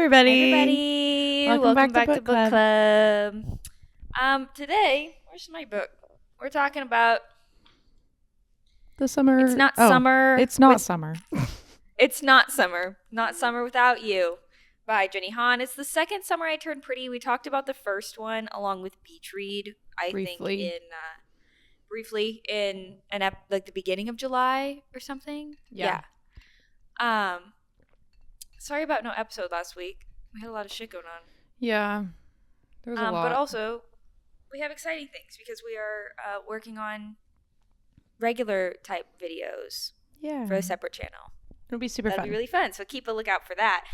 everybody. Welcome back to Book Club. Today, where's my book? We're talking about the summer. It's not summer. It's not summer. It's not summer. Not summer without you by Jenny Han. It's the second Summer I Turned Pretty. We talked about the first one along with Beach Read, briefly in like the beginning of July or something. Yeah. Sorry about no episode last week. We had a lot of shit going on. Yeah. There was a lot. But also, we have exciting things because we are working on regular type videos for a separate channel. It'll be super fun. That'll be really fun. So keep a lookout for that.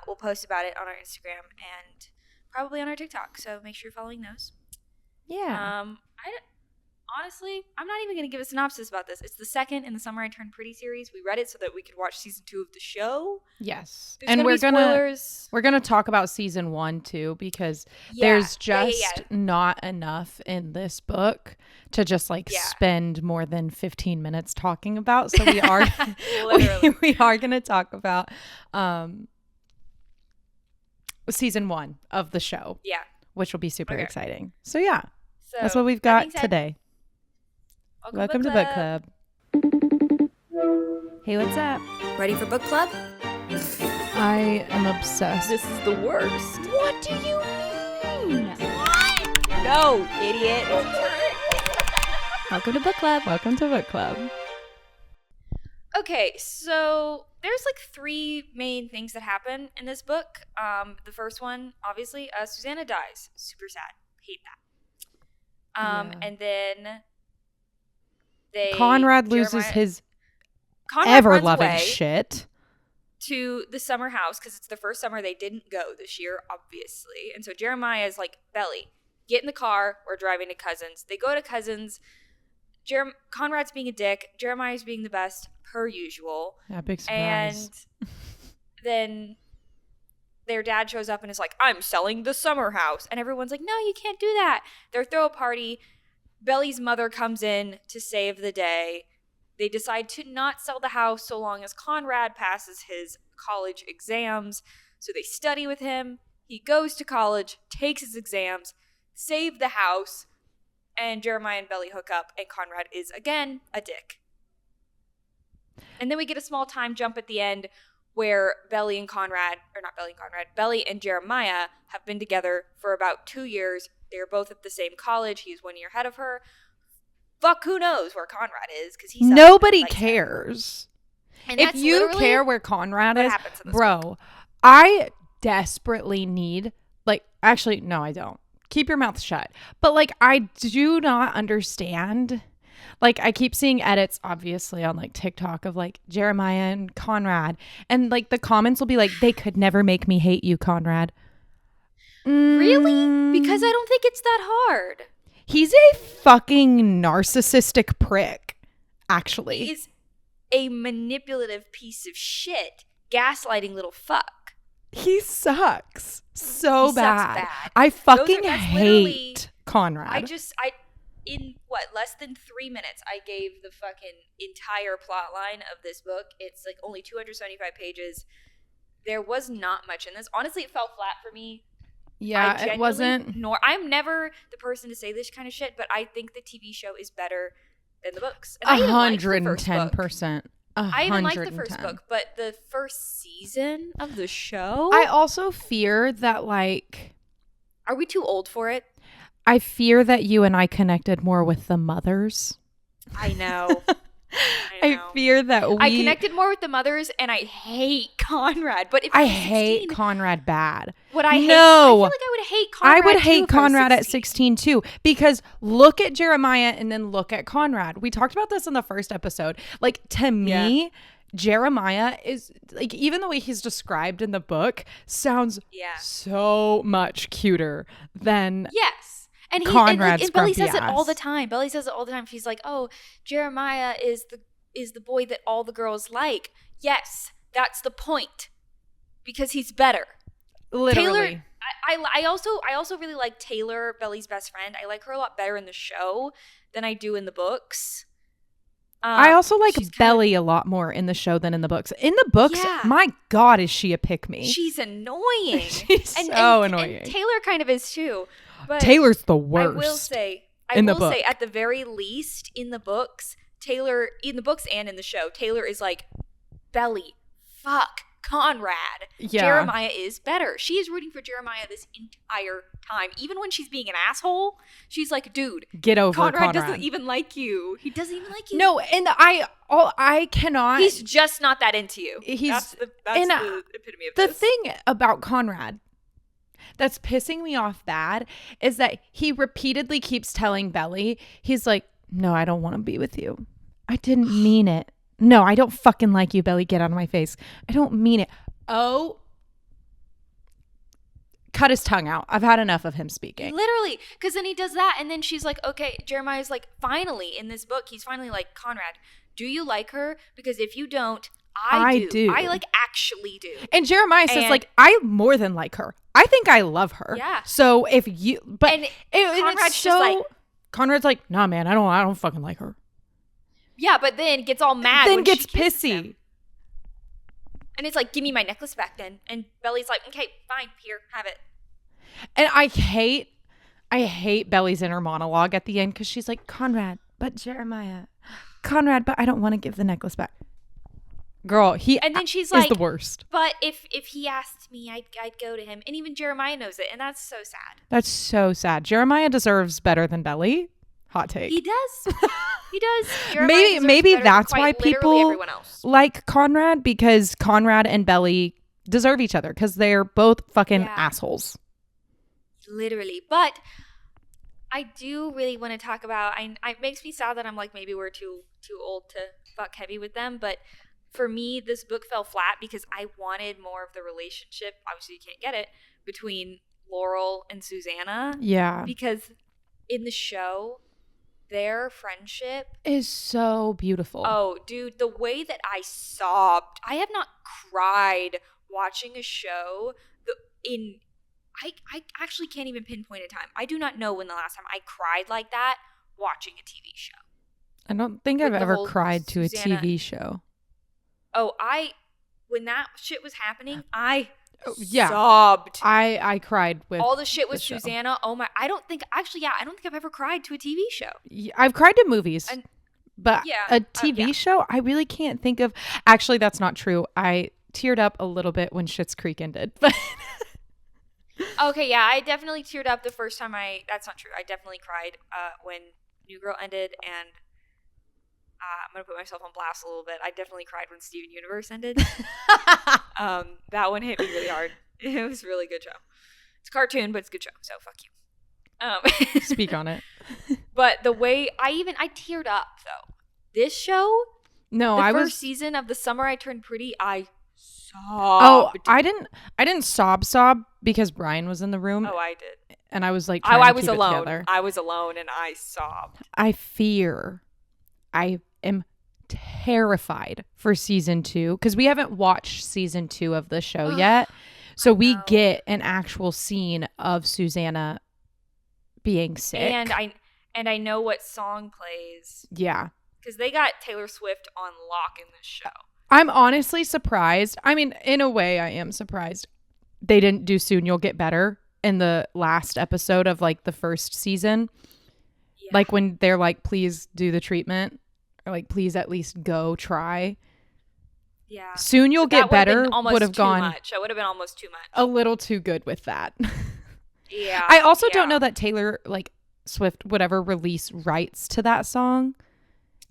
We'll post about it on our Instagram and probably on our TikTok. So make sure you're following those. Yeah. Honestly, I'm not even going to give a synopsis about this. It's the second in the Summer I Turned Pretty series. We read it so that we could watch season 2 of the show. Yes. And we're gonna talk about season 1 too, because there's just not enough in this book to just spend more than 15 minutes talking about. So we are we are gonna talk about season 1 of the show. Yeah. Which will be super exciting. So that's what we've got today. Welcome to Book Club. Hey, what's up? Ready for Book Club? I am obsessed. This is the worst. What do you mean? What? No, idiot. Welcome to Book Club. Welcome to Book Club. Okay, so there's 3 main things that happen in this book. The first one, obviously, Susanna dies. Super sad. Hate that. And then Conrad loses his ever-loving shit to the summer house because it's the first summer they didn't go this year, obviously. And so Jeremiah is like, Belly, get in the car. We're driving to Cousins. They go to Cousins. Conrad's being a dick. Jeremiah's being the best, per usual. Yeah, big surprise. And then their dad shows up and is like, I'm selling the summer house. And everyone's like, no, you can't do that. They throw a party. Belly's mother comes in to save the day. They decide to not sell the house so long as Conrad passes his college exams. So they study with him. He goes to college, takes his exams, save the house, and Jeremiah and Belly hook up, and Conrad is again a dick. And then we get a small time jump at the end where Belly and Jeremiah have been together for about 2 years. They're both at the same college. He's 1 year ahead of her. Fuck, who knows where Conrad is? Because nobody cares. And if you care where Conrad is, bro, I desperately need, actually, no, I don't. Keep your mouth shut. But I do not understand. I keep seeing edits, obviously, on TikTok of Jeremiah and Conrad. And the comments will be they could never make me hate you, Conrad. Really? Because I don't think it's that hard. He's a fucking narcissistic prick, actually. He's a manipulative piece of shit, gaslighting little fuck. He sucks so bad. I fucking hate Conrad. In less than 3 minutes, I gave the fucking entire plot line of this book. It's only 275 pages. There was not much in this. Honestly, it fell flat for me. Yeah, it wasn't. I'm never the person to say this kind of shit, but I think the TV show is better than the books. 110%. I even like the first book, but the first season of the show. I also fear that are we too old for it? I fear that you and I connected more with the mothers. I know. I fear that I connected more with the mothers, and I hate Conrad. But if I hate Conrad bad. I feel I would hate Conrad. I would hate Conrad at 16 too, because look at Jeremiah and then look at Conrad. We talked about this in the first episode. To me, Jeremiah is even the way he's described in the book sounds so much cuter than And Conrad's and Belly says ass. it all the time. Belly says it all the time. She's like, "Oh, Jeremiah is the boy that all the girls like." Yes, that's the point, because he's better. Literally. Taylor, I also really like Taylor, Belly's best friend. I like her a lot better in the show than I do in the books. I also like Belly a lot more in the show than in the books. In the books, my God, is she a pick-me. She's annoying. She's so annoying. And Taylor kind of is too. But Taylor's the worst. I will say, at the very least, in the books, Taylor, in the books and in the show, Taylor is like, Belly, fuck Conrad. Yeah. Jeremiah is better. She is rooting for Jeremiah this entire time. Even when she's being an asshole, she's like, dude, get over Conrad. Doesn't even like you. He doesn't even like you. No, and I cannot. He's just not that into you. That's the epitome of this. The thing about Conrad that's pissing me off bad is that he repeatedly keeps telling Belly, he's like, no, I don't want to be with you. I didn't mean it. No, I don't fucking like you, Belly. Get out of my face. I don't mean it. Oh. Cut his tongue out. I've had enough of him speaking. Literally. Because then he does that. And then she's like, okay, Jeremiah's like, finally, in this book, he's finally like, Conrad, do you like her? Because if you don't, I do. I like actually do. And Jeremiah says like, I more than like her. I think I love her. Yeah. So if you, but Conrad's just like, Conrad's like, nah, man, I don't fucking like her. Yeah, but then gets all mad. Then gets pissy. Him. And it's like, give me my necklace back then. And Belly's like, okay, fine, here, have it. And I hate Belly's inner monologue at the end because she's like, Conrad, but Jeremiah. Conrad, but I don't want to give the necklace back. Girl, and then she's is like, the worst. But if he asked me, I'd go to him. And even Jeremiah knows it. And that's so sad. That's so sad. Jeremiah deserves better than Belly. Hot take. He does. He does. Maybe that's why people like Conrad, because Conrad and Belly deserve each other because they're both fucking assholes. Literally. But I do really want to talk about, it makes me sad that I'm like, maybe we're too old to fuck heavy with them. But for me, this book fell flat because I wanted more of the relationship. Obviously, you can't get it between Laurel and Susanna. Yeah. Because in the show, their friendship is so beautiful. Oh, dude, the way that I sobbed. I have not cried watching a show I actually can't even pinpoint a time. I do not know when the last time I cried like that watching a TV show. I don't think I've ever cried to a TV show. Oh, when that shit was happening, I sobbed. I cried with all the shit with Susanna. Oh my, I don't think I've ever cried to a TV show. I've cried to movies. But a TV show, I really can't think of. Actually, that's not true. I teared up a little bit when Schitt's Creek ended. But okay, yeah, I definitely teared up the first time that's not true. I definitely cried when New Girl ended, and I'm going to put myself on blast a little bit. I definitely cried when Steven Universe ended. That one hit me really hard. It was a really good show. It's a cartoon, but it's a good show, so fuck you. Speak on it. But the way I teared up, though. This show, first season of The Summer I Turned Pretty, I sobbed. Oh, I didn't sob because Brian was in the room. Oh, I did. And I was like, I was alone. I was alone and I sobbed. I am terrified for season 2 because we haven't watched season 2 of the show yet. So we get an actual scene of Susanna being sick. And I know what song plays. Yeah. Because they got Taylor Swift on lock in this show. I'm honestly surprised. I mean, in a way, I am surprised they didn't do Soon You'll Get Better in the last episode of like the first season. Yeah. Like when they're like, please do the treatment. Or like, please at least go try. Yeah. Soon You'll Get Better would have gone. Much. It would have been almost too much. A little too good with that. Yeah. I also don't know that Taylor Swift would ever release rights to that song.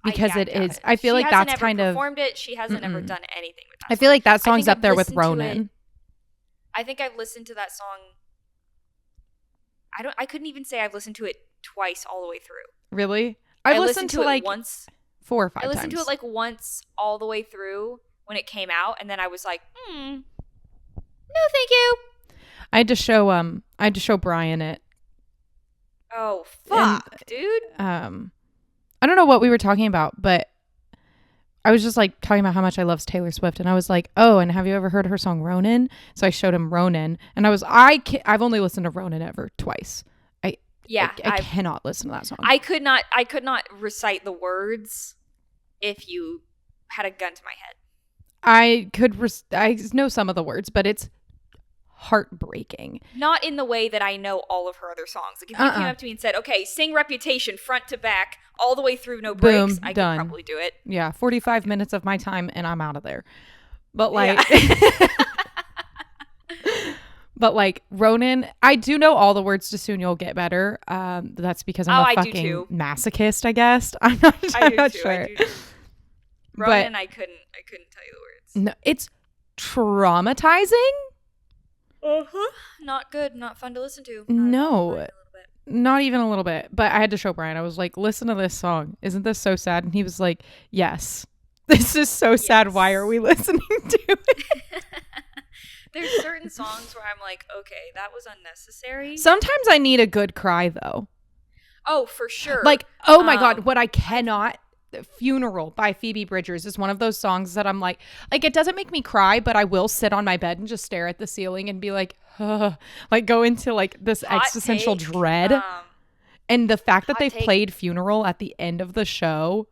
Because it is. I feel like that's kind of. She hasn't ever performed it. She hasn't ever done anything with that song. I feel like that song's up there with Ronan. I think I've listened to that song. I couldn't even say I've listened to it twice all the way through. Really? I've listened to it once. 4 or 5 times. I listened to it like once all the way through when it came out, and then I was like, no, thank you. I had to show Brian it. Oh fuck, dude. I don't know what we were talking about, but I was just like talking about how much I love Taylor Swift, and I was like, "Oh, and have you ever heard her song Ronan?" So I showed him Ronan, and I've only listened to Ronan ever twice. I cannot listen to that song. I could not recite the words if you had a gun to my head. I know some of the words, but it's heartbreaking. Not in the way that I know all of her other songs. Like if you came up to me and said, okay, sing Reputation front to back all the way through, no breaks, I done. could probably do it. Yeah, 45 minutes of my time and I'm out of there. But like but like Ronan, I do know all the words to Soon You'll Get Better. That's because I'm a fucking masochist, I guess. I'm not sure. I do too. Ronan, I couldn't tell you the words. No, it's traumatizing. Not good, not fun to listen to. No, not even a little bit. But I had to show Brian. I was like, listen to this song. Isn't this so sad? And he was like, yes. This is so sad. Why are we listening to it? There's certain songs where I'm like, okay, that was unnecessary. Sometimes I need a good cry, though. Oh, for sure. Like, oh my God, what I cannot... Funeral by Phoebe Bridgers is one of those songs that I'm like it doesn't make me cry, but I will sit on my bed and just stare at the ceiling and be like, like go into like this existential dread. And the fact that they've played Funeral at the end of the show.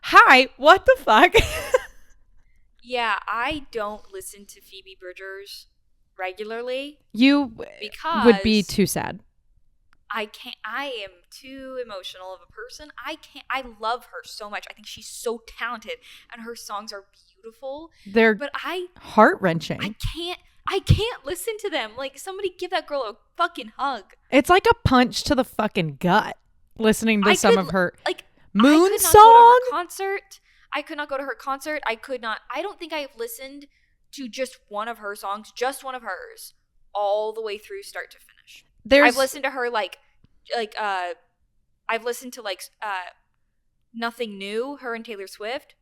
Hi, what the fuck? Yeah, I don't listen to Phoebe Bridgers regularly. You would be too sad. I can't. I am too emotional of a person. I love her so much. I think she's so talented and her songs are beautiful. But heart-wrenching. I can't listen to them. Like, somebody give that girl a fucking hug. It's like a punch to the fucking gut listening to some of her Moon song concert. I could not go to her concert. I don't think I've listened to just one of her songs, just one of hers, all the way through start to finish. I've listened to her I've listened to Nothing New, her and Taylor Swift.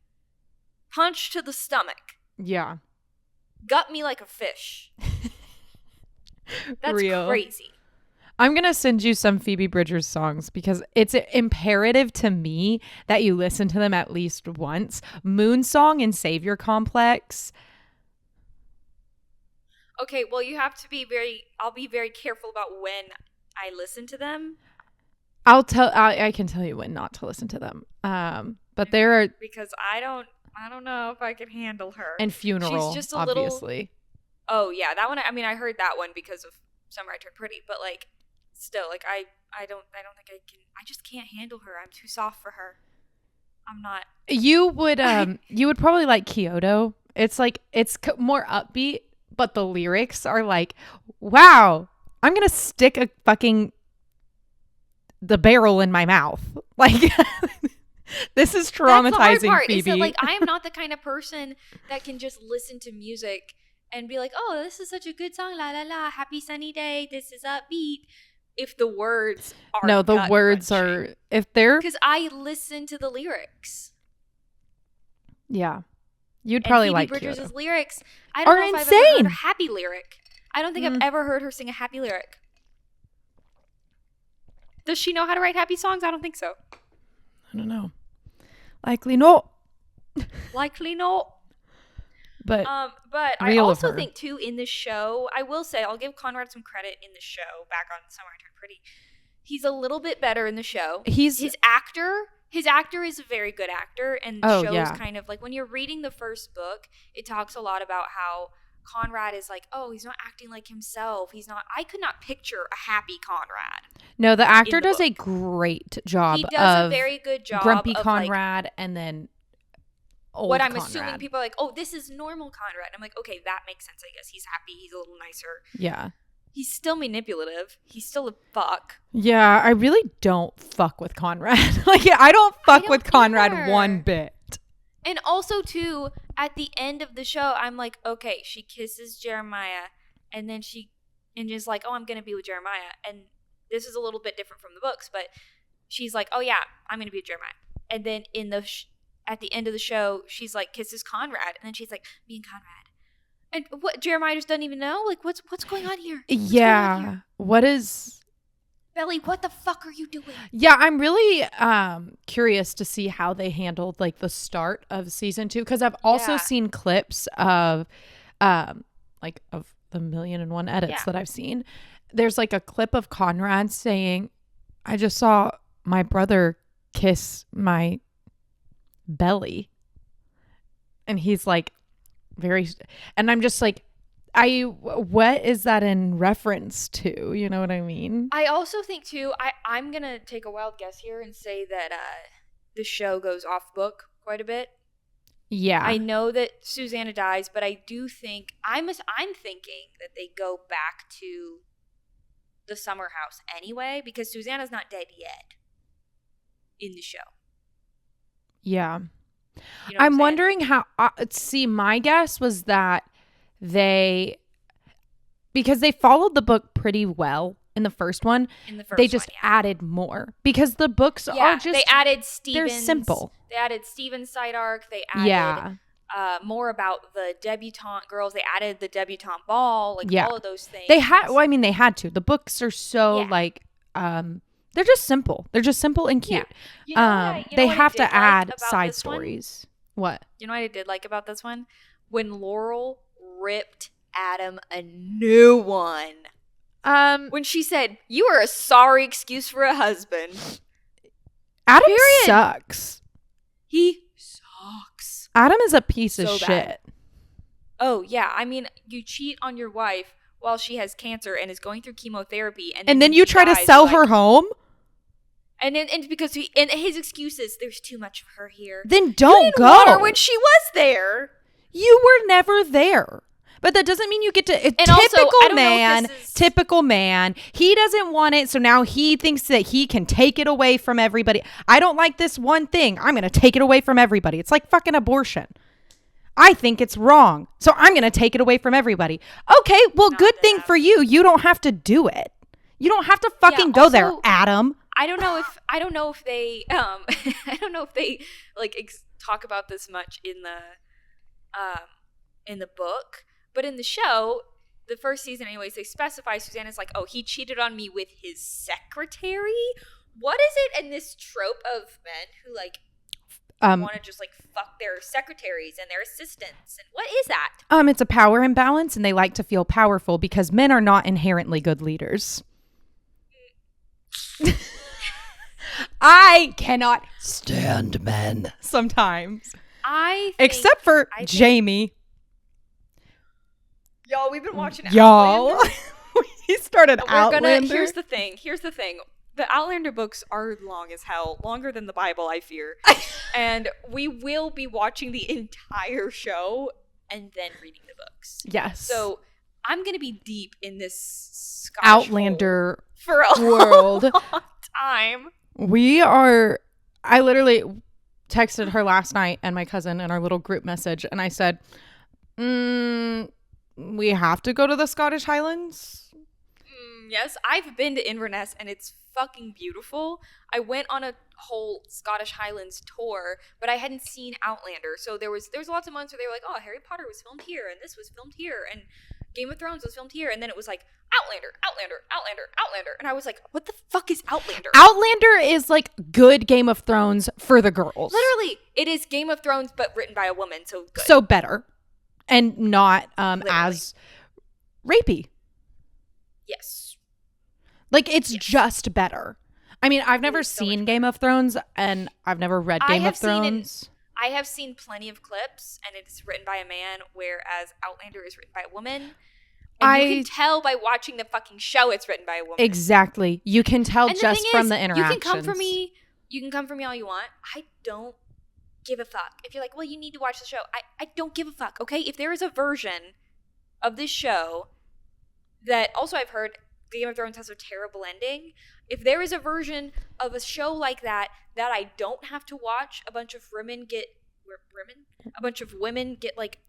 Punch to the stomach. Yeah. Gut me like a fish. That's real. Crazy. I'm going to send you some Phoebe Bridgers songs because it's imperative to me that you listen to them at least once. Moon Song and Savior Complex. Okay, well, you have to I'll be very careful about when I listen to them. I can tell you when not to listen to them. But there are... Because I don't know if I can handle her. And Funeral, she's just a obviously. Oh, yeah, that one, I heard that one because of Summer I Turned Pretty, but, still, I don't think I can, I just can't handle her. I'm too soft for her. I'm not. You would probably like Kyoto. It's more upbeat. But the lyrics are like, wow, I'm going to stick the barrel in my mouth. Like, this is traumatizing, that's the hard part, Phoebe. Is that, I am not the kind of person that can just listen to music and be like, oh, this is such a good song. La, la, la. Happy sunny day. This is upbeat. If the words are No, the words are, if they're. Because I listen to the lyrics. Yeah. You'd probably like Phoebe Bridgers' Kyoto. lyrics. I don't know if I've ever heard a happy lyric. I don't think I've ever heard her sing a happy lyric. Does she know how to write happy songs? I don't think so. I don't know. Likely not. Likely not. But I also think too in this show, I will say I'll give Conrad some credit in the show. Back on Summer I Turned Pretty, he's a little bit better in the show. His actor is a very good actor, and the show's kind of like when you're reading the first book, it talks a lot about how Conrad is like, oh, he's not acting like himself. I could not picture a happy Conrad. No, the actor does a great job. He does a very good job. Grumpy Conrad, and then old what I'm Conrad. assuming people are like, oh, this is normal Conrad. I'm like, okay, that makes sense. I guess he's happy. He's a little nicer. Yeah. He's still manipulative. He's still a fuck. Yeah, I really don't fuck with Conrad. I don't fuck with Conrad one bit. And also, too, at the end of the show, I'm like, okay, she kisses Jeremiah, and then just like, oh, I'm going to be with Jeremiah. And this is a little bit different from the books, but she's like, oh, yeah, I'm going to be with Jeremiah. And then at the end of the show, she's like, kisses Conrad. And then she's like, me and Conrad. And what, Jeremiah just doesn't even know? Like, what's going on here? What is... Belly, what the fuck are you doing? Yeah, I'm really curious to see how they handled, the start of season 2. Because I've also seen clips of, of the 1,000,001 edits that I've seen. There's, a clip of Conrad saying, I just saw my brother kiss my belly. And he's like very, and I'm just like, what is that in reference to? You know what I mean? I also think too, I'm going to take a wild guess here and say that the show goes off book quite a bit. Yeah. I know that Susanna dies, but I do think, I'm thinking that they go back to the summer house anyway, because Susanna's not dead yet in the show. Yeah. You know I'm wondering how, my guess was that because they followed the book pretty well in the first one, they just added more because the books are just, they added Stevens. They're simple. They added Stevens' side arc. They added more about the debutante girls. They added the debutante ball, all of those things. They had, they had to. The books are so they're just simple. They're just simple and cute. Yeah. They have to add side stories. What? You know what I did like about this one? When Laurel ripped Adam a new one. When she said, "You are a sorry excuse for a husband." Adam sucks. He sucks. Adam is a piece of shit. Bad. Oh, yeah. I mean, you cheat on your wife while she has cancer and is going through chemotherapy. And then you try to sell her home? And because and his excuse is, there's too much of her here. Then don't go. Want her when she was there. You were never there. But that doesn't mean you get to typical man. He doesn't want it, so now he thinks that he can take it away from everybody. I don't like this one thing. I'm going to take it away from everybody. It's like fucking abortion. I think it's wrong, so I'm going to take it away from everybody. Okay, well, good thing for you. You don't have to do it. You don't have to fucking go there, Adam. I don't know if they talk about this much in the book. But in the show, the first season anyways, they specify Susanna's like, oh, he cheated on me with his secretary? What is it in this trope of men who want to just fuck their secretaries and their assistants? And what is that? It's a power imbalance, and they like to feel powerful because men are not inherently good leaders. I cannot stand men sometimes. Except for Jamie. Y'all, we've been watching Outlander. We started Outlander. Here's the thing. The Outlander books are long as hell. Longer than the Bible, I fear. And we will be watching the entire show and then reading the books. Yes. So I'm going to be deep in this Scottish Outlander for a world. long time. I literally texted her last night and my cousin in our little group message, and I said, we have to go to the Scottish Highlands? Yes, I've been to Inverness and it's fucking beautiful. I went on a whole Scottish Highlands tour, but I hadn't seen Outlander. So there was lots of months where they were like, oh, Harry Potter was filmed here and this was filmed here and Game of Thrones was filmed here. And then it was like, Outlander. And I was like, what the fuck is Outlander? Outlander is like good Game of Thrones for the girls. Literally, it is Game of Thrones, but written by a woman. So good. So better. And not as rapey. Yes. It's just better. I mean, I've never seen Game of Thrones, and I've never read Game of Thrones. I have seen plenty of clips, and it's written by a man, whereas Outlander is written by a woman. And you can tell by watching the fucking show it's written by a woman. Exactly. You can tell just from the interactions. You can come for me all you want. I don't give a fuck. If you're like, well, you need to watch the show. I don't give a fuck, okay? If there is a version of this show that also I've heard Game of Thrones has a terrible ending. If there is a version of a show like that I don't have to watch a bunch of women get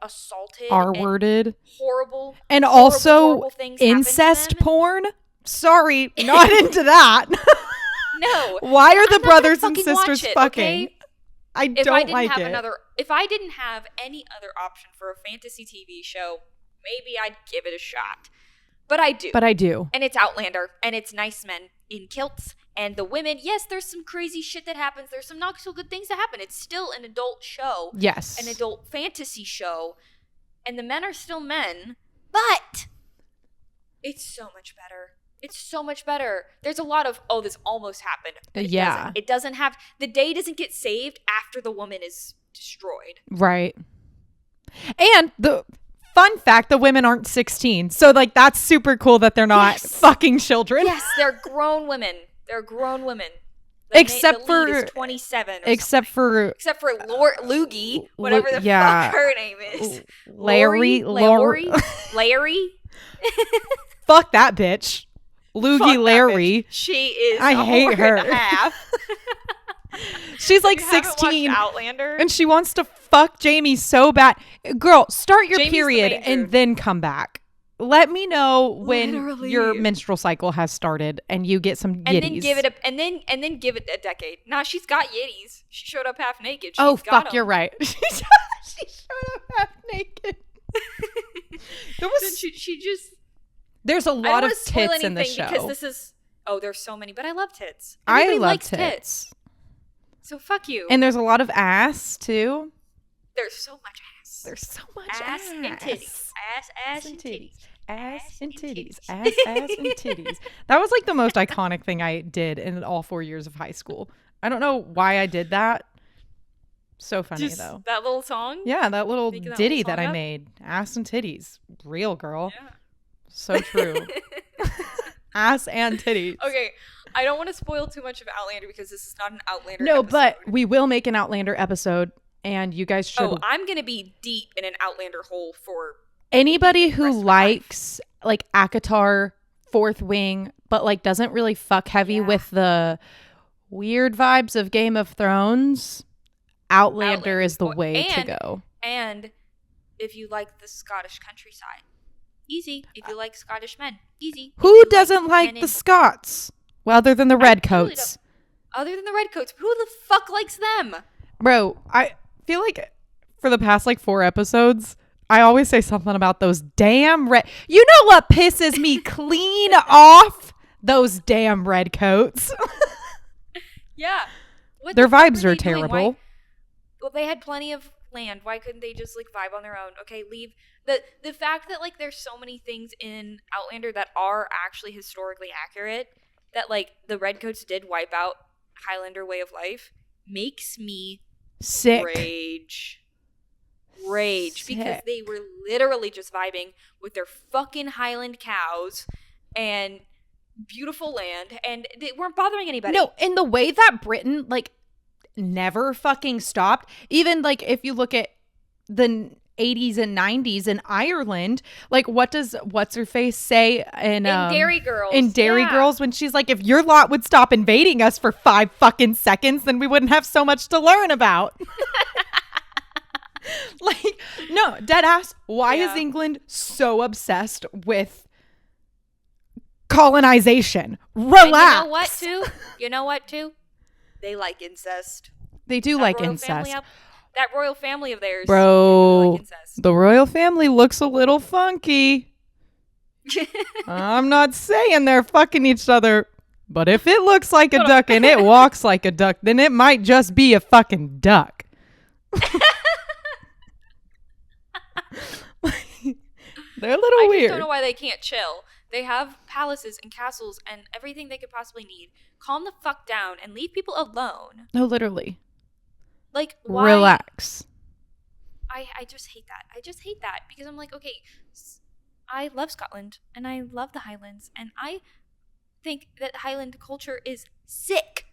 assaulted, R-worded, horrible, and horrible, also horrible things incest porn. Sorry, not into that. No. Why are the brothers and sisters fucking? Okay? I don't like it. If I didn't have any other option for a fantasy TV show, maybe I'd give it a shot. But I do. And it's Outlander, and it's nice men in kilts, and the women, yes, there's some crazy shit that happens. There's some not so good things that happen. It's still an adult show. Yes. An adult fantasy show. And the men are still men, but it's so much better. It's so much better. There's a lot of, oh, this almost happened. Yeah. It doesn't have, the day doesn't get saved after the woman is destroyed. Right. And the fun fact, the women aren't 16. So like that's super cool that they're not fucking children. Yes, they're grown women. They're grown women. Except the lead for is 27 except for Loogie, whatever the fuck her name is. Larry. Fuck that bitch. Loogie Larry. She is I hate her. And a half. She's like 16 Outlander, and she wants to fuck Jamie so bad. Girl, start your Jamie's period and then come back. Let me know when your menstrual cycle has started and you get some yitties. And then give it a decade. Nah, she's got yitties. She showed up half naked. You're right. She showed up half naked. She just. There's a lot of tits in the show. Because this is. Oh, there's so many, but I love tits. I love tits. So fuck you. And there's a lot of ass too. There's so much ass. There's so much ass and titties. Ass and titties. Ass and titties. Ass and titties. That was like the most iconic thing I did in all 4 years of high school. I don't know why I did that. So funny though. That little song? Yeah, that little ditty that I made. Ass and titties. Real girl. Yeah. So true. Ass and titties. Okay, I don't want to spoil too much of Outlander because this is not an Outlander episode. But we will make an Outlander episode and you guys should. Oh, I'm going to be deep in an Outlander hole for anybody who likes like ACOTAR, Fourth Wing, but like doesn't really fuck heavy with the weird vibes of Game of Thrones. Outlander is the way to go. And if you like the Scottish countryside, easy. If you like Scottish men, easy. Who doesn't like the Scots? Well, other than the Redcoats. Other than the Redcoats, who the fuck likes them? Bro, I feel like for the past like 4 episodes, I always say something about those damn You know what pisses me clean off? Those damn Redcoats. Yeah. Their vibes are terrible. Well, they had plenty of land. Why couldn't they just like vibe on their own? Okay, leave the fact that like there's so many things in Outlander that are actually historically accurate, that like the Redcoats did wipe out Highlander way of life, makes me sick. Rage sick. Because they were literally just vibing with their fucking Highland cows and beautiful land, and they weren't bothering anybody. No, and the way that Britain like never fucking stopped, even like if you look at the 80s and 90s in Ireland, like what's her face say in Dairy Girls. In Dairy Girls, when she's like, if your lot would stop invading us for 5 fucking seconds, then we wouldn't have so much to learn about. Like, no, dead ass. Why is England so obsessed with colonization? Relax. And you know what too? They like incest. They do like incest. That royal family of theirs. Bro, like incest. The royal family looks a little funky. I'm not saying they're fucking each other, but if it looks like a duck and it walks like a duck, then it might just be a fucking duck. They're a little weird. I just don't know why they can't chill. They have palaces and castles and everything they could possibly need. Calm the fuck down and leave people alone. No, literally. Like, why? Relax. I just hate that. I just hate that because I'm like, okay, I love Scotland and I love the Highlands and I think that Highland culture is sick.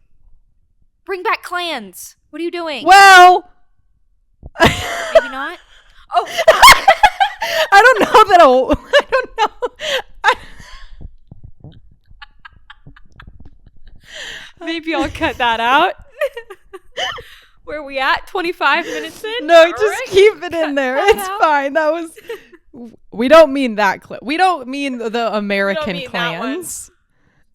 Bring back clans. What are you doing? Well, maybe not. Oh, I don't know that I don't know. Maybe I'll cut that out. Where are we at? 25 minutes in? No, just keep it in there. It's fine. That was. We don't mean that clip. We don't mean the American clans.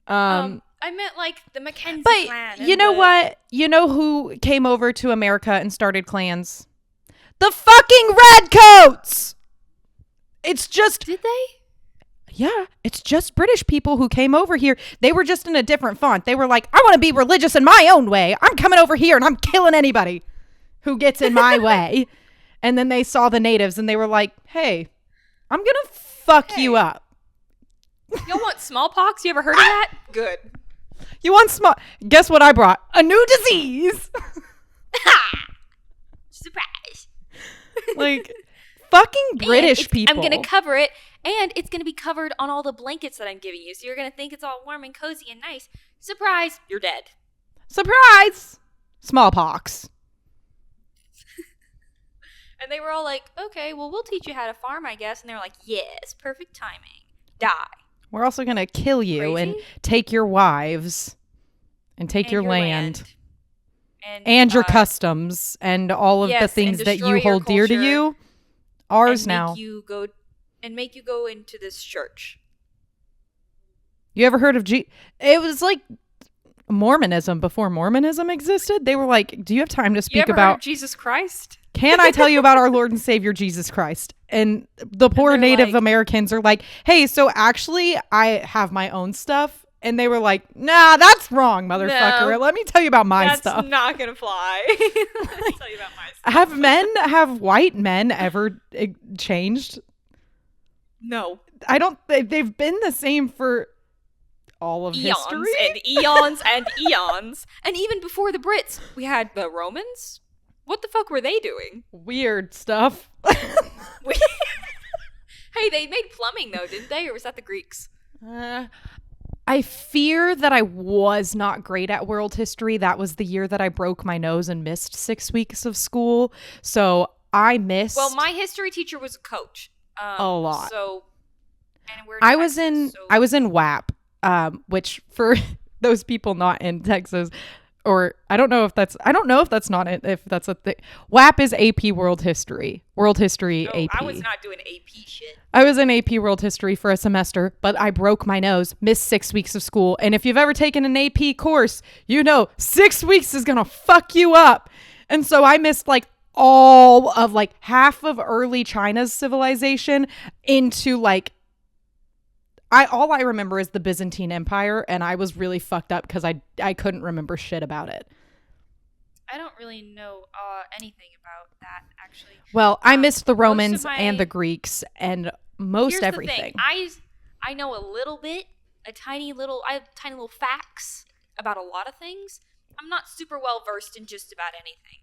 I meant like the Mackenzie clan. But you know what? You know who came over to America and started clans? The fucking Redcoats! It's just... Did they? Yeah, it's just British people who came over here. They were just in a different font. They were like, I want to be religious in my own way. I'm coming over here and I'm killing anybody who gets in my way. And then they saw the natives and they were like, hey, I'm going to fuck you up. Y'all want smallpox? You ever heard of that? Good. You want small? Guess what I brought? A new disease. Surprise. Like, fucking British people. I'm going to cover it, and it's going to be covered on all the blankets that I'm giving you. So you're going to think it's all warm and cozy and nice. Surprise, you're dead. Surprise! Smallpox. And they were all like, okay, well, we'll teach you how to farm, I guess. And they were like, yes, perfect timing. Die. We're also going to kill you and take your wives and take your land. And your customs and all of the things that you hold dear to you. Ours now. Make you go into this church. You ever heard of It was like Mormonism before Mormonism existed. They were like, do you have time to speak about heard of Jesus Christ? Can I tell you about our Lord and Savior Jesus Christ? And the poor Native Americans are like, hey, so actually I have my own stuff. And they were like, nah, that's wrong, motherfucker. Let me tell you about my stuff. That's not going to fly. Let me tell you about my stuff. Have white men ever changed? No. I don't, they've been the same for all of history. And eons and eons. And even before the Brits, we had the Romans. What the fuck were they doing? Weird stuff. Hey, they made plumbing though, didn't they? Or was that the Greeks? I fear that I was not great at world history. That was the year that I broke my nose and missed 6 weeks of school. So I missed. Well, my history teacher was a coach. A lot. So, and I was in WAP, which for those people not in Texas, or I don't know if that's not it. If that's a thing. WAP is AP World History. World History AP. I was not doing AP shit. I was in AP World History for a semester, but I broke my nose, missed 6 weeks of school. And if you've ever taken an AP course, you know 6 weeks is going to fuck you up. And so I missed like all of like half of early China's civilization into like, all I remember is the Byzantine Empire, and I was really fucked up because I couldn't remember shit about it. I don't really know anything about that, actually. Well, I missed the Romans and the Greeks and most everything. The thing. I know a little bit, I have tiny little facts about a lot of things. I'm not super well versed in just about anything,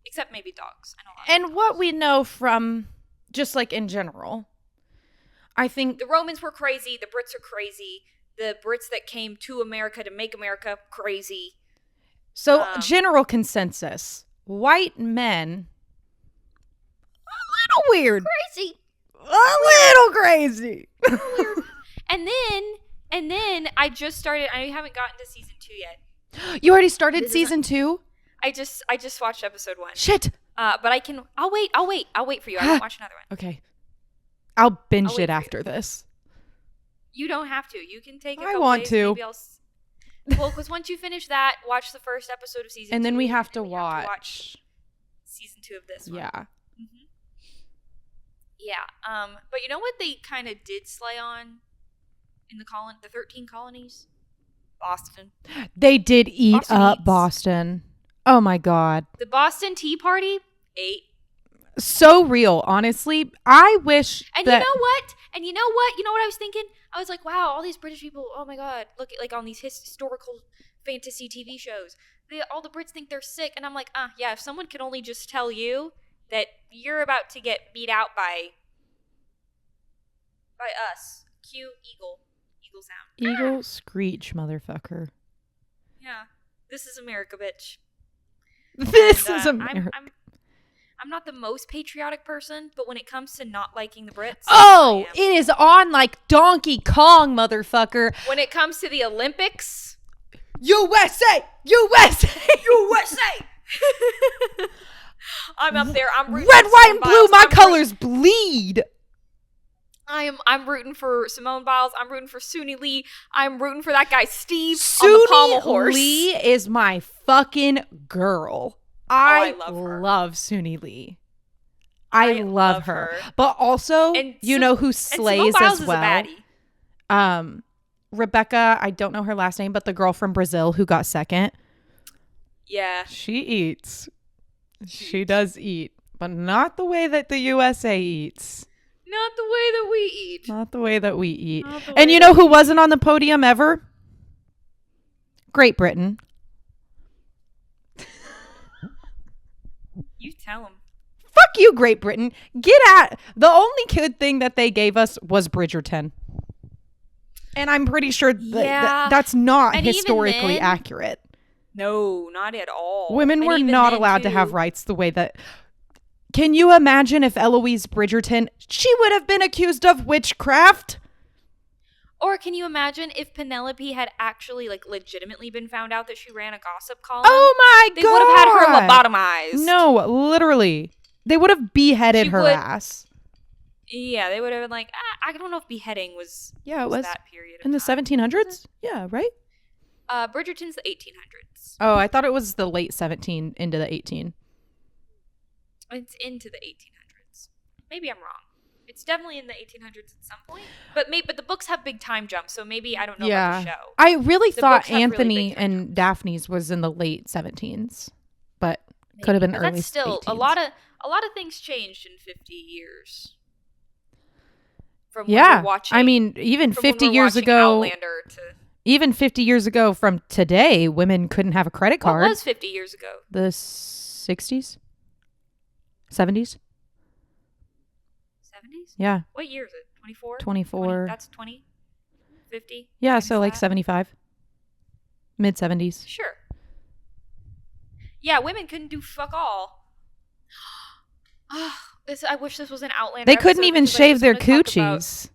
except maybe dogs. I know a lot and what we know from just like in general. I think the Romans were crazy. The Brits are crazy. The Brits that came to America to make America crazy. So general consensus, white men, a little weird. Crazy. A little crazy. Weird. And then I just started, I haven't gotten to season 2 yet. You already started season 2? I just watched episode 1. Shit. But I'll wait for you. I won't watch another one. Okay. I'll binge it after this. You don't have to. You can take it. I want to. Well, because once you finish that, watch the first episode of season 2. And then we have to watch season 2 of this one. Yeah. Mm-hmm. Yeah. But you know what they kind of did slay on in the 13 colonies? Boston. They did eat up Boston. Oh my God. The Boston Tea Party ate. So real, honestly. I wish you know what? You know what I was thinking? I was like, wow, all these British people, oh my God, look at like on these historical fantasy TV shows. All the Brits think they're sick. And I'm like, yeah, if someone could only just tell you that you're about to get beat out by us. Cue eagle. Eagle sound. Eagle screech, motherfucker. Yeah. This is America, bitch. This is America. I'm not the most patriotic person, but when it comes to not liking the Brits, it is on like Donkey Kong, motherfucker. When it comes to the Olympics, USA. I'm up there. I'm rooting red, for white, and blue. My colors bleed. bleed. I'm rooting for Simone Biles. I'm rooting for Suni Lee. I'm rooting for that guy Steve on the pommel horse. Suni Lee is my fucking girl. I love Suni Lee. I love her. But also, you know who slays as well? Is a baddie. Rebecca, I don't know her last name, but the girl from Brazil who got second. Yeah. She eats. She does eat, but not the way that the USA eats. Not the way that we eat. Not the way that we eat. And you know who wasn't on the podium ever? Great Britain. You tell them. Fuck you, Great Britain. Get at. The only good thing that they gave us was Bridgerton. And I'm pretty sure that's not and historically accurate. No, not at all. Women were not allowed to have rights the way that... Can you imagine if Eloise Bridgerton, she would have been accused of witchcraft? Or can you imagine if Penelope had actually, like, legitimately been found out that she ran a gossip column? Oh my God! They would have had her lobotomized. No, literally. They would have beheaded her ass. Yeah, they would have been like, I don't know if beheading was that period. In the 1700s? Yeah, right? Bridgerton's the 1800s. Oh, I thought it was the late 17 into the 18. It's into the 1800s. Maybe I'm wrong. It's definitely in the 1800s at some point. But the books have big time jumps, so maybe I don't know about the show. I really thought Anthony and Daphne's was in the late 17s, but maybe. Could have been early. That's still 18s. A lot of things changed in 50 years. From when we're watching, I mean, even 50 years ago. Outlander even 50 years ago from today, women couldn't have a credit card. What was 50 years ago? The 60s? 70s? 70s? Yeah. What year is it? 24? 24. That's 20? 50? Yeah, so like 75. Mid 70s. Sure. Yeah, women couldn't do fuck all. I wish this was an Outlander. They couldn't even shave their coochies.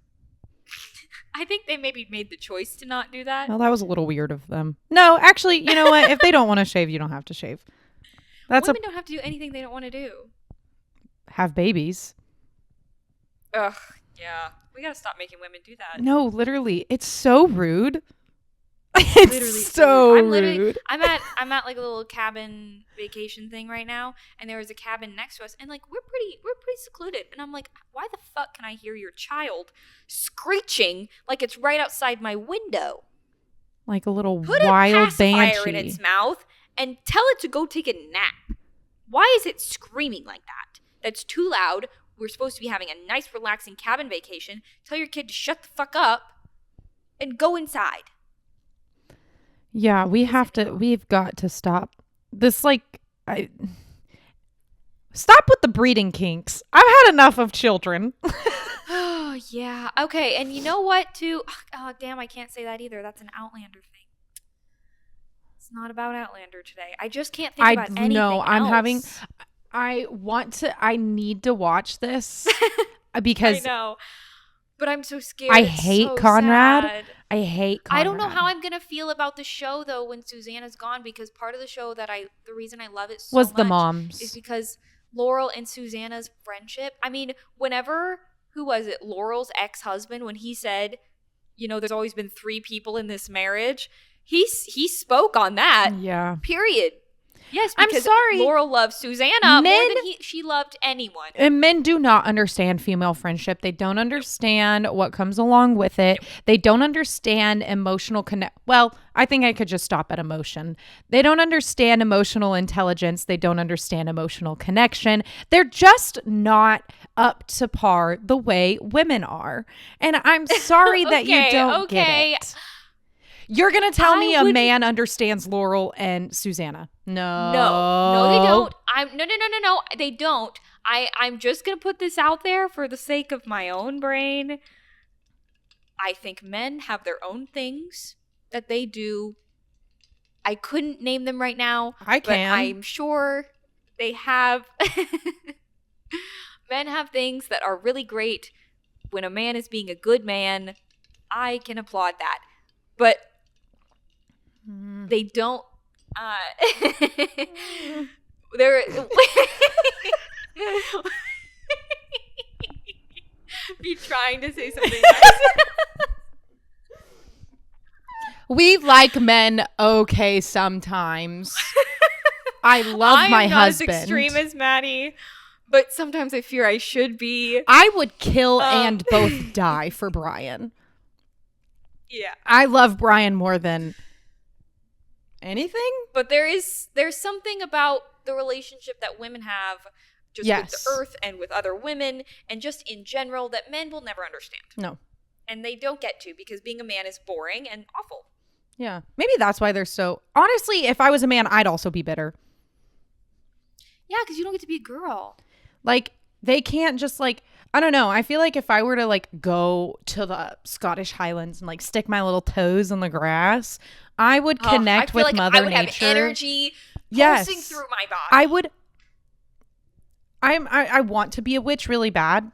I think they maybe made the choice to not do that. Well, that was a little weird of them. No, actually, you know what? If they don't want to shave, you don't have to shave. Women don't have to do anything they don't want to do. Have babies. Ugh, yeah. We gotta stop making women do that. No, literally. It's so rude. It's literally so rude. I'm at like a little cabin vacation thing right now, and there was a cabin next to us, and like we're pretty secluded, and I'm like, why the fuck can I hear your child screeching like it's right outside my window? Like a little wild banshee. Put a pacifier in its mouth and tell it to go take a nap. Why is it screaming like that? That's too loud. We're supposed to be having a nice, relaxing cabin vacation. Tell your kid to shut the fuck up and go inside. Yeah, we've got to stop this. Stop with the breeding kinks. I've had enough of children. Oh, yeah. Okay. And you know what, too? Oh, damn, I can't say that either. That's an Outlander thing. It's not about Outlander today. I just can't think about anything else. I need to watch this because I know. But I'm so scared. I hate Conrad. Sad. I hate Conrad. I don't know how I'm going to feel about the show, though, when Susanna's gone, because part of the show the reason I love it so much the moms. Is because Laurel and Susanna's friendship. I mean, who was it? Laurel's ex-husband, when he said, there's always been 3 people in this marriage, he spoke on that. Yeah. Period. Yes, because I'm sorry. Laurel loves Susanna more than she loved anyone. And men do not understand female friendship. They don't understand what comes along with it. They don't understand emotional connect. Well, I think I could just stop at emotion. They don't understand emotional intelligence. They don't understand emotional connection. They're just not up to par the way women are. And I'm sorry that you don't get it. You're going to tell me a man understands Laurel and Susanna. No, they don't. No, they don't. I'm just going to put this out there for the sake of my own brain. I think men have their own things that they do. I couldn't name them right now. I can. But I'm sure they have. Men have things that are really great. When a man is being a good man, I can applaud that. But they don't. They're. Be trying to say something nice. We like men okay sometimes. I love my husband. I'm not as extreme as Maddie, but sometimes I fear I should be. I would kill and both die for Brian. Yeah. I love Brian more than anything. But there's something about the relationship that women have just with the earth and with other women and just in general that men will never understand. No. And they don't get to, because being a man is boring and awful. Yeah. Maybe that's why they're so... Honestly, if I was a man, I'd also be bitter. Yeah, because you don't get to be a girl. Like, they can't just, like... I don't know. I feel like if I were to, like, go to the Scottish Highlands and, like, stick my little toes in the grass, I would connect with Mother Nature. I would have energy pulsing through my body. I would... I want to be a witch really bad.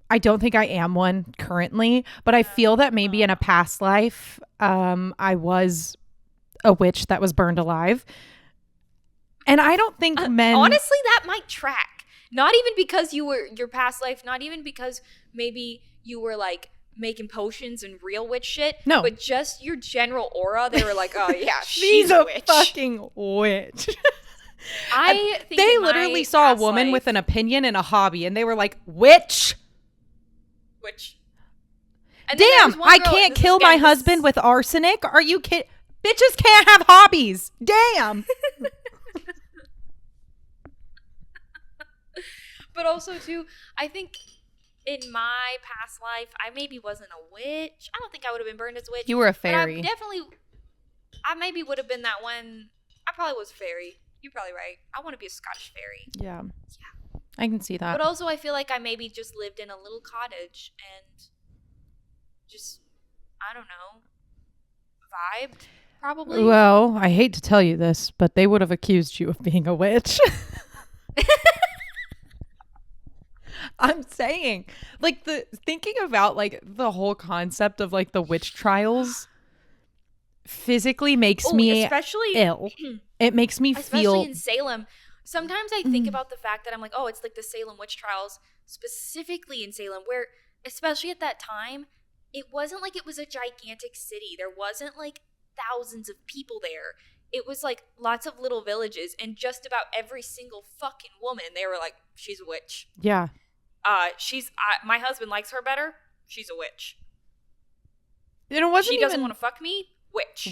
I don't think I am one currently, but I feel that maybe in a past life, I was a witch that was burned alive. And I don't think men... Honestly, that might track. Not even because you were your past life, not even because maybe you were like making potions and real witch shit. No. But just your general aura. They were like, oh yeah, she's a witch. Fucking witch. I think they literally saw a woman with an opinion and a hobby, and they were like, witch. And damn, I can't kill my husband with arsenic. Are you kidding? Bitches can't have hobbies. Damn. But also, too, I think in my past life, I maybe wasn't a witch. I don't think I would have been burned as a witch. You were a fairy. I maybe would have been that one. I probably was a fairy. You're probably right. I want to be a Scottish fairy. Yeah. I can see that. But also, I feel like I maybe just lived in a little cottage and just, I don't know, vibed, probably. Well, I hate to tell you this, but they would have accused you of being a witch. I'm saying, like, thinking about, like, the whole concept of, like, the witch trials physically makes me ill. It makes me feel... Especially in Salem. Sometimes I think about the fact that I'm like, oh, it's like the Salem witch trials, specifically in Salem, where, especially at that time, it wasn't like it was a gigantic city. There wasn't like thousands of people there. It was like lots of little villages, and just about every single fucking woman, they were like, she's a witch. Yeah. My husband likes her better. She's a witch. It wasn't she doesn't want to fuck me. Witch.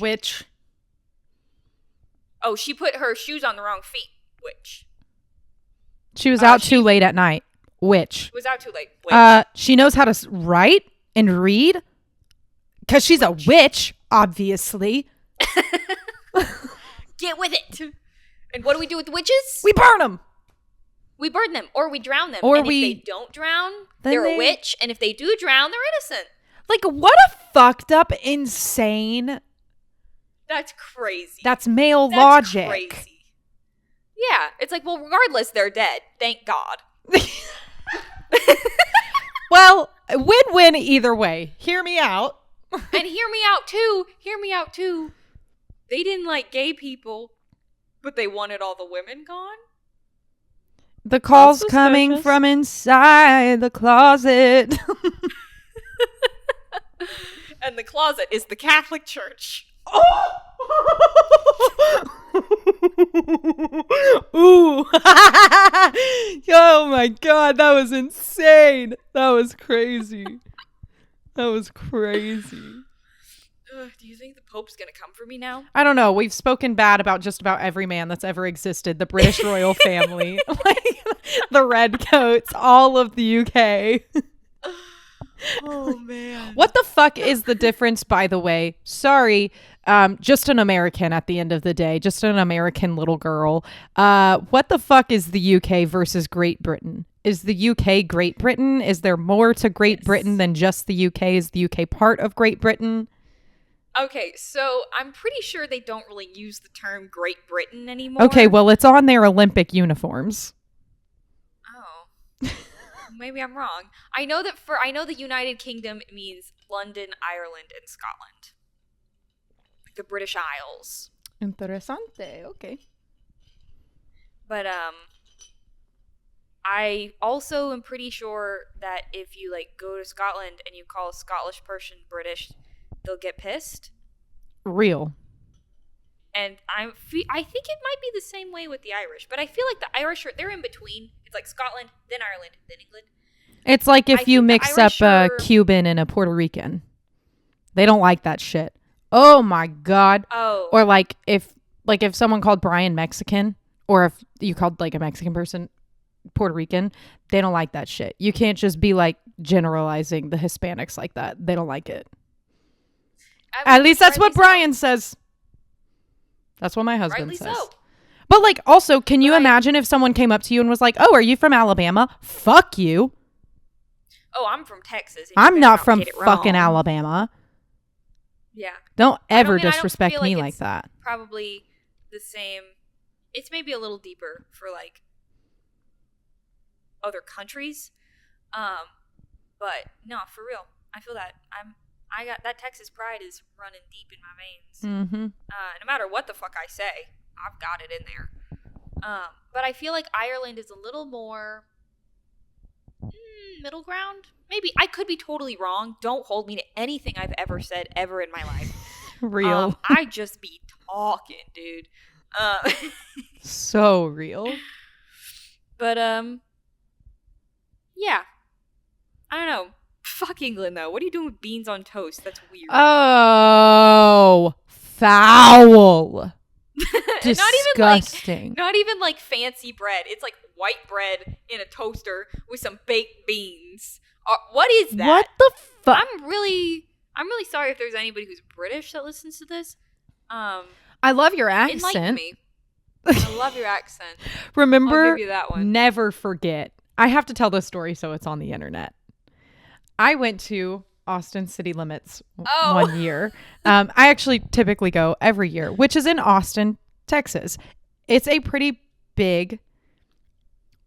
Oh, she put her shoes on the wrong feet. Witch. She was out too late at night. Witch. Was out too late. Witch. She knows how to write and read because she's a witch, obviously. Get with it. And what do we do with the witches? We burn them. We burn them, or we drown them. Or and if they don't drown, they're a witch. And if they do drown, they're innocent. Like, what a fucked up, insane... That's crazy. That's male logic. Crazy. Yeah. It's like, well, regardless, they're dead. Thank God. Well, win-win either way. Hear me out. And hear me out, too. They didn't like gay people, but they wanted all the women gone. The call's coming from inside the closet. And the closet is the Catholic Church. Oh! Ooh. Oh my God, that was insane. That was crazy. Do you think the Pope's gonna come for me now? I don't know. We've spoken bad about just about every man that's ever existed. The British royal family, like the redcoats, all of the UK. Oh man. What the fuck is the difference, by the way? Sorry. Just an American at the end of the day. Just an American little girl. What the fuck is the UK versus Great Britain? Is the UK Great Britain? Is there more to Great Britain than just the UK? Is the UK part of Great Britain? Okay, so I'm pretty sure they don't really use the term Great Britain anymore. Okay, well, it's on their Olympic uniforms. Oh. Maybe I'm wrong. I know the United Kingdom means London, Ireland, and Scotland. Like the British Isles. Interessante. Okay. But I also am pretty sure that if you like go to Scotland and you call a Scottish person British, they'll get pissed. Real. And I think it might be the same way with the Irish, but I feel like the Irish they're in between. It's like Scotland, then Ireland, then England. It's like if you mix up a Cuban and a Puerto Rican. They don't like that shit. Oh my God. Oh. Or like if someone called Brian Mexican or if you called like a Mexican person Puerto Rican, they don't like that shit. You can't just be like generalizing the Hispanics like that. They don't like it. At least that's what Brian says. That's what my husband says. So. But like, also, can you imagine if someone came up to you and was like, "Oh, are you from Alabama? Fuck you." Oh, I'm from Texas. I'm not from fucking Alabama. Yeah. Don't ever disrespect me like that. Probably the same. It's maybe a little deeper for like other countries. But no, for real. I feel that. I got that Texas pride is running deep in my veins. Mm-hmm. No matter what the fuck I say, I've got it in there. But I feel like Ireland is a little more middle ground. Maybe. I could be totally wrong. Don't hold me to anything I've ever said ever in my life. Real. I just be talking, dude. So real. But yeah. I don't know. Fuck England though. What are you doing with beans on toast? That's weird. Oh, foul. Disgusting. Not even like fancy bread. It's like white bread in a toaster with some baked beans. What is that? What the fuck? I'm really sorry if there's anybody who's British that listens to this. I love your accent. Enlighten me. I love your accent. Remember, I'll give you that one. Never forget. I have to tell this story so it's on the internet. I went to Austin City Limits one year. I actually typically go every year, which is in Austin, Texas. It's a pretty big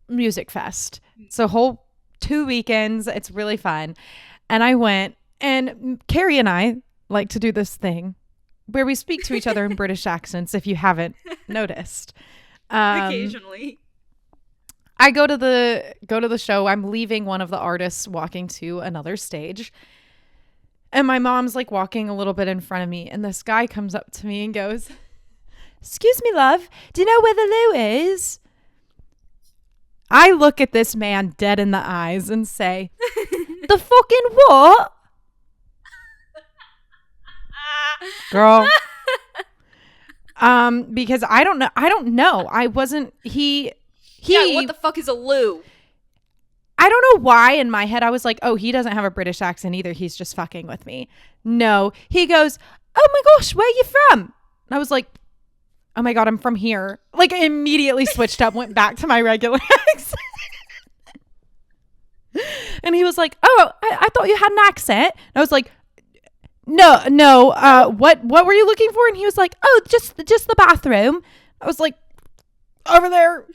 music fest. It's a whole 2 weekends. It's really fun. And I went, and Carrie and I like to do this thing where we speak to each other in British accents, if you haven't noticed. Occasionally. I go to the show. I'm leaving one of the artists, walking to another stage. And my mom's like walking a little bit in front of me. And this guy comes up to me and goes, "Excuse me, love. Do you know where the loo is?" I look at this man dead in the eyes and say, "The fucking what?" Girl. Because I don't know. I wasn't, yeah, what the fuck is a loo? I don't know why in my head I was like, oh, he doesn't have a British accent either. He's just fucking with me. No. He goes, "Oh my gosh, where are you from?" And I was like, oh my God, I'm from here. Like, I immediately switched up, went back to my regular accent. And he was like, "Oh, I thought you had an accent." And I was like, No. What were you looking for? And he was like, "Oh, just the bathroom." I was like, over there.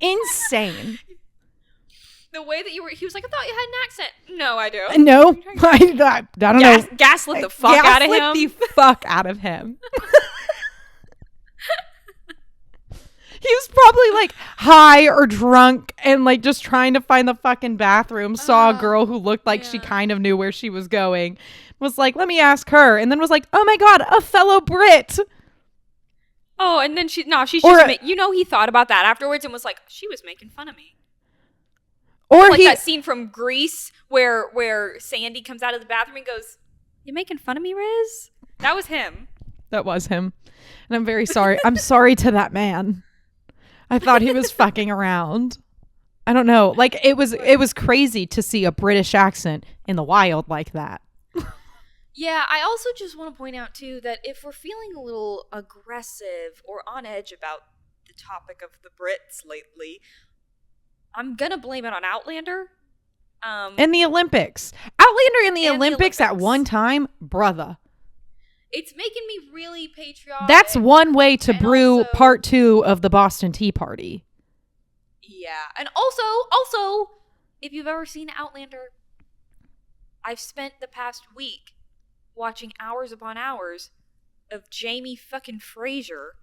Insane. The way that he was like, "I thought you had an accent." No, I don't. No, I don't know. Gaslit the fuck out of him. Gaslit the fuck out of him. He was probably like high or drunk and like just trying to find the fucking bathroom. Saw a girl who looked like she kind of knew where she was going. Was like, "Let me ask her." And then was like, "Oh my God, a fellow Brit." Oh, and then she's just, he thought about that afterwards and was like, "She was making fun of me." Or like that scene from Grease where Sandy comes out of the bathroom and goes, "You making fun of me, Riz?" That was him. That was him. And I'm very sorry. I'm sorry to that man. I thought he was fucking around. I don't know. Like, it was crazy to see a British accent in the wild like that. Yeah, I also just want to point out, too, that if we're feeling a little aggressive or on edge about the topic of the Brits lately, I'm going to blame it on Outlander. And the Olympics. Outlander in the Olympics at one time, brother. It's making me really patriotic. That's one way to brew also, part 2 of the Boston Tea Party. Yeah. And also, if you've ever seen Outlander, I've spent the past week watching hours upon hours of Jamie fucking Fraser.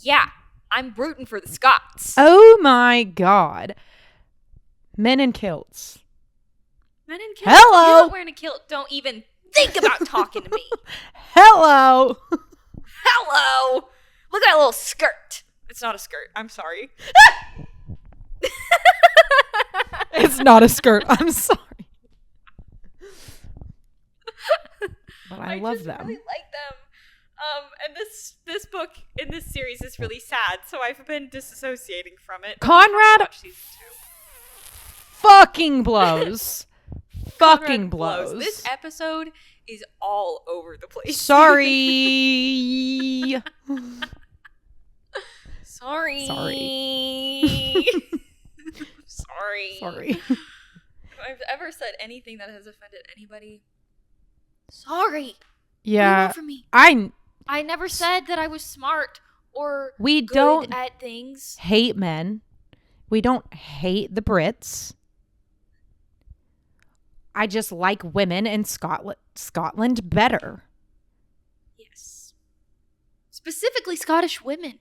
Yeah, I'm rooting for the Scots. Oh my God. Men in kilts. Men in kilts? Hello. You're not wearing a kilt. Don't even think about talking to me. Hello. Hello. Look at that little skirt. It's not a skirt. I'm sorry. It's not a skirt. I'm sorry. But I love them. I really like them. And this book in this series is really sad, so I've been disassociating from it. Conrad fucking blows. Fucking blows. This episode is all over the place. Sorry. Sorry. Sorry. If I've ever said anything that has offended anybody, sorry. Yeah. For me. I never said that I was smart or we good don't at things. Hate men. We don't hate the Brits. I just like women in Scotland better. Yes. Specifically Scottish women.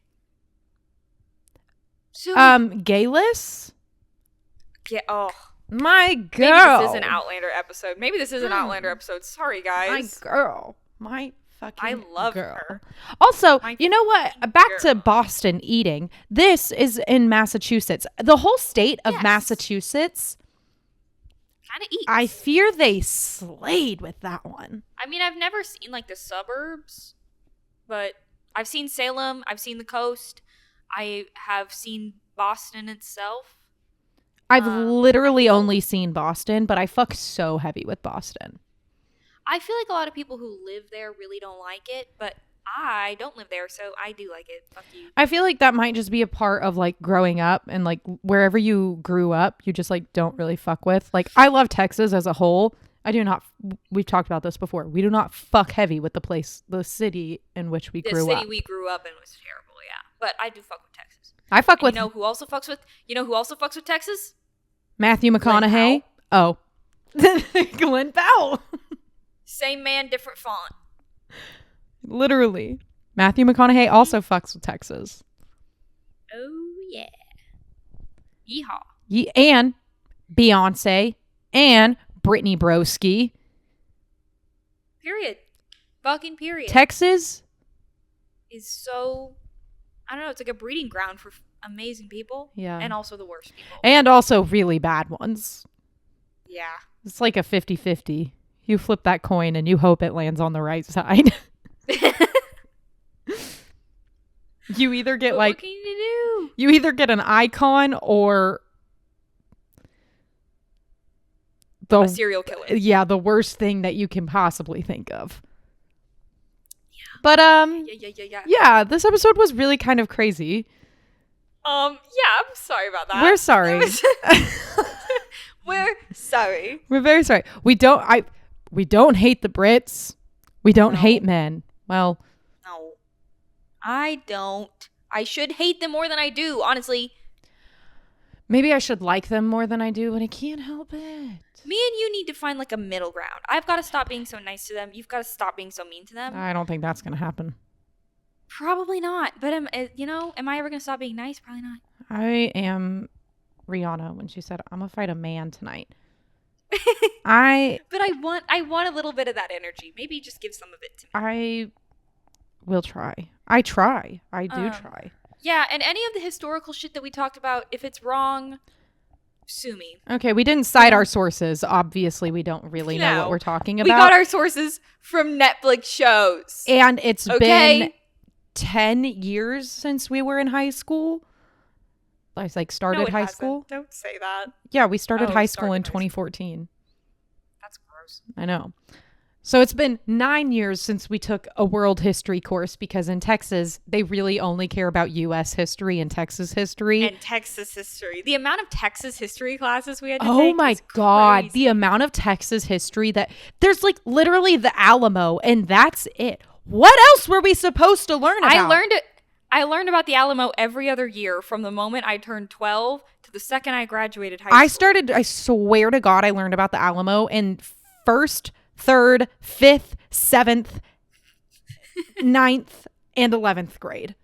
So, Gayless? Yeah, oh. My girl. Maybe this is an Outlander episode. Sorry, guys. My girl. My fucking I love girl. her. Also, My you know what? Back to Boston eating. This is in Massachusetts. The whole state of Massachusetts kind of eats. I fear they slayed with that one. I mean, I've never seen like the suburbs, but I've seen Salem. I've seen the coast. I have seen Boston itself. I've literally only seen Boston, but I fuck so heavy with Boston. I feel like a lot of people who live there really don't like it, but I don't live there, so I do like it. Fuck you. I feel like that might just be a part of like growing up and like wherever you grew up, you just like don't really fuck with. Like I love Texas as a whole. We've talked about this before. We do not fuck heavy with the city in which we grew up. The city we grew up in was terrible, yeah. But I do fuck with Texas. I fuck with. You know who also fucks with Texas? Matthew McConaughey. Oh. Glenn Powell. Same man, different font. Literally. Matthew McConaughey also fucks with Texas. Oh, yeah. Yeehaw. And Beyonce and Brittany Broski. Period. Fucking period. Texas is so, I don't know, it's like a breeding ground for amazing people. Yeah. And also the worst people. And also really bad ones. Yeah. It's like a 50-50. You flip that coin and you hope it lands on the right side. You either get what can you do? You either get an icon or a serial killer. Yeah, the worst thing that you can possibly think of. Yeah. But Yeah, this episode was really kind of crazy. Yeah, I'm sorry about that. We're sorry. We're sorry. We're very sorry. We don't hate the Brits. We don't hate men. Well, no. I don't. I should hate them more than I do, honestly. Maybe I should like them more than I do, but I can't help it. Me and you need to find like a middle ground. I've got to stop being so nice to them. You've got to stop being so mean to them. I don't think that's going to happen. Probably not. But am I ever going to stop being nice? Probably not. I am Rihanna when she said, "I'm going to fight a man tonight." But I want a little bit of that energy. Maybe just give some of it to me. I will try. I try. I do try. Yeah, and any of the historical shit that we talked about, if it's wrong, sue me. Okay, we didn't cite our sources. Obviously, we don't really know what we're talking about. We got our sources from Netflix shows. And it's been 10 years since we were in high school. I started high school. Don't say that. Yeah, we started high school in 2014. That's gross. I know. So it's been 9 years since we took a world history course because in Texas, they really only care about U.S. history and Texas history. And Texas history. The amount of Texas history classes we had to take. Oh my God. Crazy. The amount of Texas history that there's like literally the Alamo and that's it. What else were we supposed to learn about? I learned about the Alamo every other year from the moment I turned 12 to the second I graduated high school. I swear to God, I learned about the Alamo in 1st, 3rd, 5th, 7th, 9th, and 11th grade.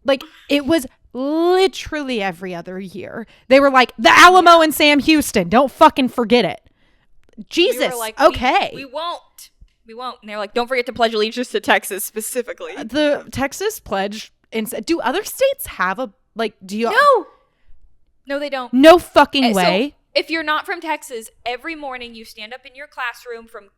Like, it was literally every other year. They were like, the Alamo and Sam Houston. Don't fucking forget it. Jesus. We were like, okay. We won't. We won't. And they're like, don't forget to pledge allegiance to Texas specifically. The Texas pledge. Do other states have a, like, do you? No, they don't. No fucking way. If you're not from Texas, every morning you stand up in your classroom from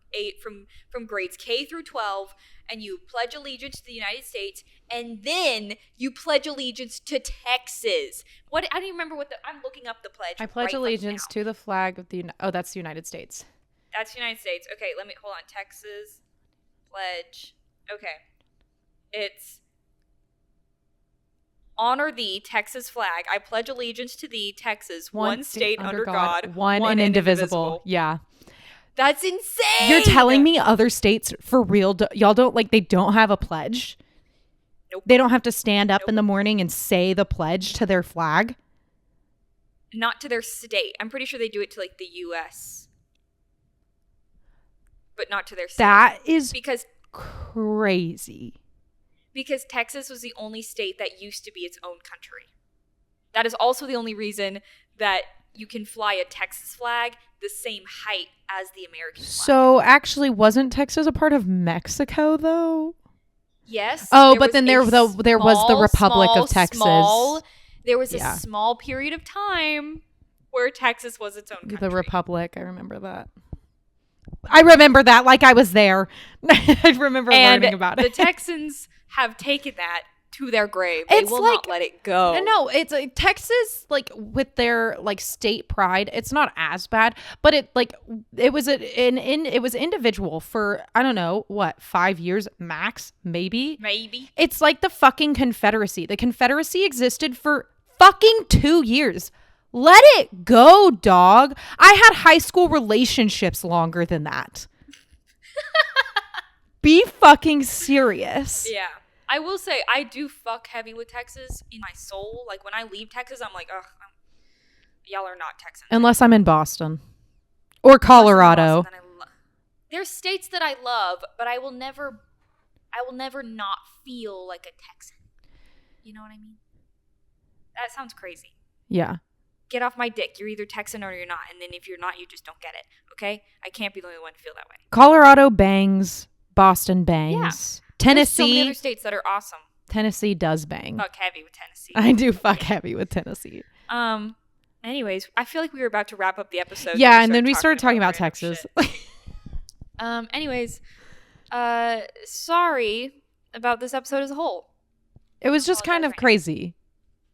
grades K through 12 and you pledge allegiance to the United States, and then you pledge allegiance to Texas. I don't even remember I'm looking up the pledge. I pledge allegiance to the flag of that's the United States. That's the United States. Okay, hold on. Texas pledge. Okay. It's honor thee, Texas flag. I pledge allegiance to thee, Texas, one state under God, one and indivisible. Yeah. That's insane. You're telling me other states for real, y'all don't they don't have a pledge? Nope. They don't have to stand up in the morning and say the pledge to their flag? Not to their state. I'm pretty sure they do it to the U.S. But not to their state. That is because crazy. Because Texas was the only state that used to be its own country. That is also the only reason that you can fly a Texas flag the same height as the American flag. So actually, wasn't Texas a part of Mexico though? Yes. Oh, but then there was the Republic of Texas. There was a small period of time where Texas was its own country. The Republic, I remember that. I remember that like I was there. I remember learning about it. The Texans have taken that to their grave. They will not let it go. No, it's Texas, with their state pride. It's not as bad, but it was individual for I don't know what 5 years max, maybe. It's like the fucking Confederacy. The Confederacy existed for fucking 2 years. Let it go, dog. I had high school relationships longer than that. Be fucking serious. Yeah. I will say, I do fuck heavy with Texas in my soul. When I leave Texas, I'm like, ugh, y'all are not Texans. Unless I'm in Boston. Or Colorado. There's states that I love, but I will never not feel like a Texan. You know what I mean? That sounds crazy. Yeah. Get off my dick. You're either Texan or you're not. And then if you're not, you just don't get it. Okay? I can't be the only one to feel that way. Colorado bangs. Boston bangs. Yeah. Tennessee. There's so many other states that are awesome. Tennessee does bang. Fuck heavy with Tennessee. I do fuck heavy with Tennessee. Anyways, I feel like we were about to wrap up the episode. Yeah, and then we started talking about Texas. Anyways, sorry about this episode as a whole. It was just kind of crazy.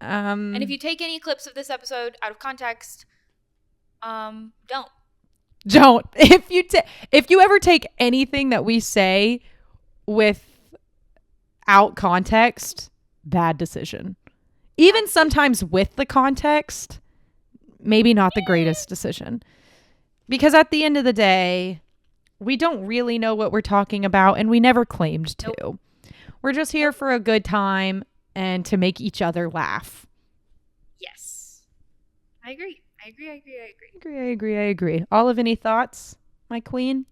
And if you take any clips of this episode out of context, don't. If you ever take anything that we say without context, bad decision. Even sometimes with the context, maybe not the greatest decision. Because at the end of the day, we don't really know what we're talking about, and we never claimed to. Nope. We're just here for a good time and to make each other laugh. Yes. I agree. I agree. Olive, any thoughts, my queen?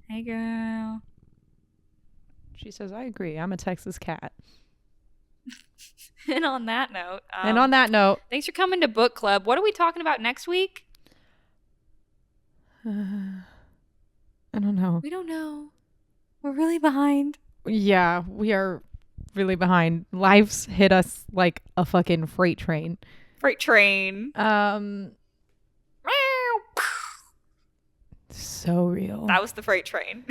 Hey, girl. She says, I agree. I'm a Texas cat. And on that note. Thanks for coming to Book Club. What are we talking about next week? I don't know. We don't know. We're really behind. Yeah, we are really behind. Life's hit us like a fucking freight train. So real. That was the freight train.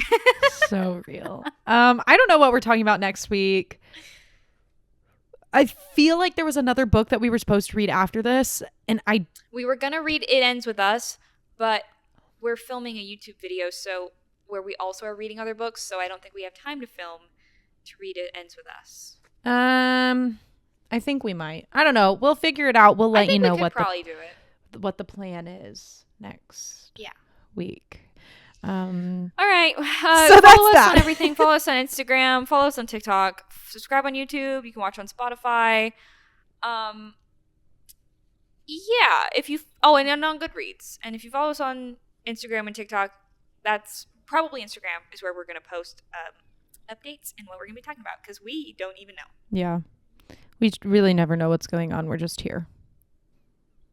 So real. I don't know what we're talking about next week. I feel like there was another book that we were supposed to read after this, and we were gonna read It Ends With Us, but we're filming a YouTube video where we also are reading other books, so I don't think we have time to film to read It Ends With Us. I think we might. I don't know. We'll figure it out. We'll let you know what the plan is next week. All right. So follow us on everything. Follow us on Instagram. Follow us on TikTok. Subscribe on YouTube. You can watch on Spotify. And on GoodReads. And if you follow us on Instagram and TikTok, that's probably Instagram is where we're going to post updates and what we're going to be talking about, because we don't even know. Yeah. We really never know what's going on. We're just here.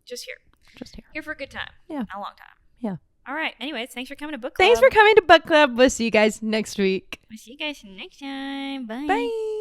Just here. Here for a good time. Yeah. A long time. Yeah. All right. Anyways, thanks for coming to Book Club. Thanks for coming to Book Club. We'll see you guys next week. We'll see you guys next time. Bye. Bye.